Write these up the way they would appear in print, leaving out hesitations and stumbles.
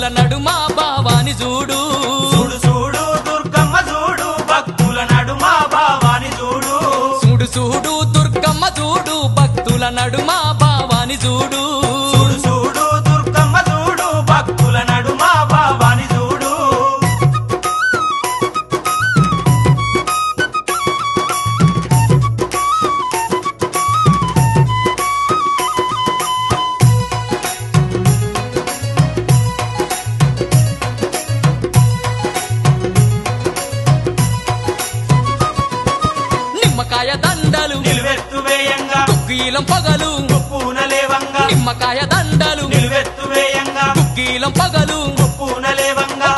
భక్తుల నడుమ భావాని చూడు చూడు చూడు దుర్గమ్మ చూడు భక్తుల నడుమ భావాని చూడు చూడు చూడు దుర్గమ్మ చూడు భక్తుల నడుమ భావాని చూడు చూడు చూడు దుర్గమ్మ చూడు భక్తుల నడుమ భావాని చూడు నిమ్మకాయ దండలు నిలువెత్తు వేయంగా కుక్కీలం పగలు పూన లేవంగా నిమ్మకాయ దండలు నిలువెత్తు వేయంగా కుక్కీలం పగలు పూన లేవంగా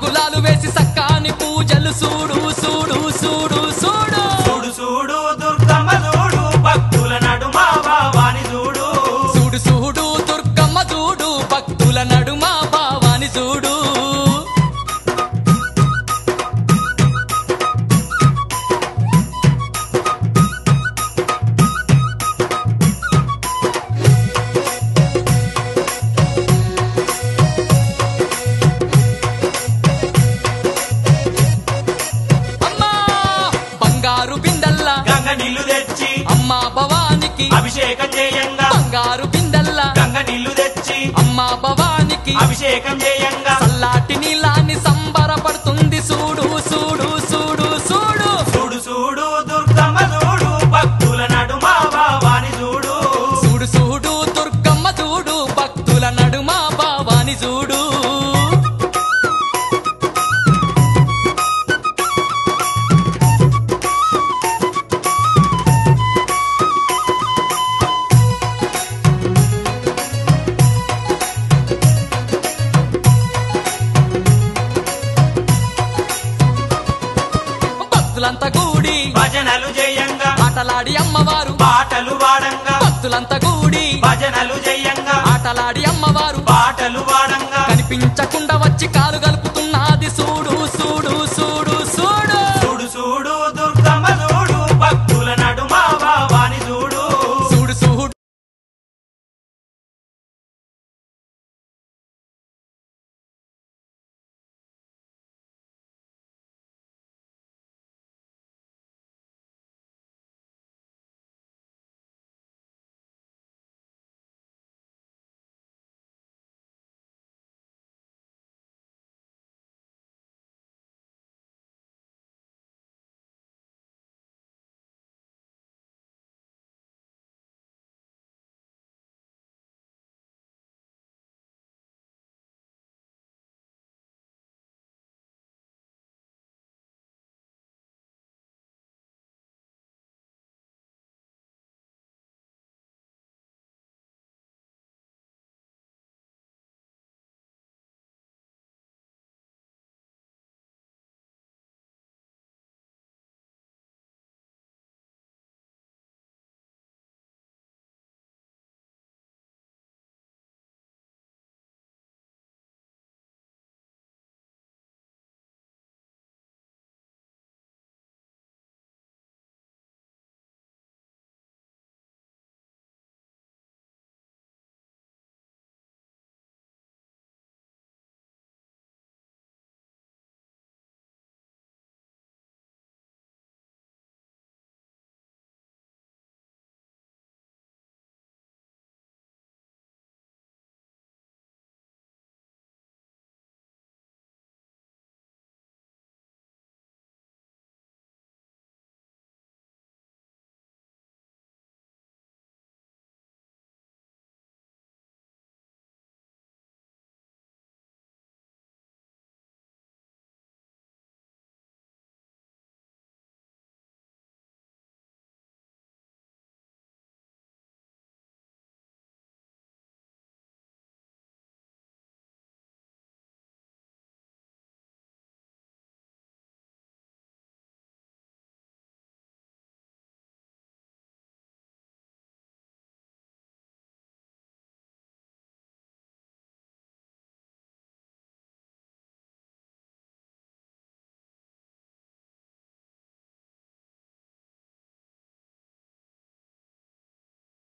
గులాలు వేసి సక్కాని పూజలు చూడు చూడు చూడు చూడు చూడు చూడు దుర్గమ్మ చూడు భక్తుల నడుమ భావాని చూడు చూడు చూడు దుర్గమ్మ చూడు భక్తుల నడుమ భావాని చూడు అమ్మా బంగారు బిందల్లా గంగ నీళ్లు తెచ్చి అమ్మా భవానికి అభిషేకం చేయంగా బంగారు బిందల్లా గంగ నీళ్లు తెచ్చి అమ్మా భవానికి అభిషేకం చేయంగా చల్లాటి నీలాన్ని సంబరపడుతుంది చూడు చూడు చూడు చూడు చూడు చూడు దుర్గమ్మ చూడు భక్తుల నడుమ భావాని చూడు చూడు చూడు దుర్గమ్మ చూడు భక్తుల నడుమ భావాని చూడు భక్తులంతా కూడి భజనలు చేయంగా ఆటలాడి అమ్మవారు పాటలు వాడంగా భక్తులంతా కూడి భజనలు చేయంగా ఆటలాడి అమ్మవారు పాటలు వాడంగా కనిపించకుండా వచ్చి కాలుగా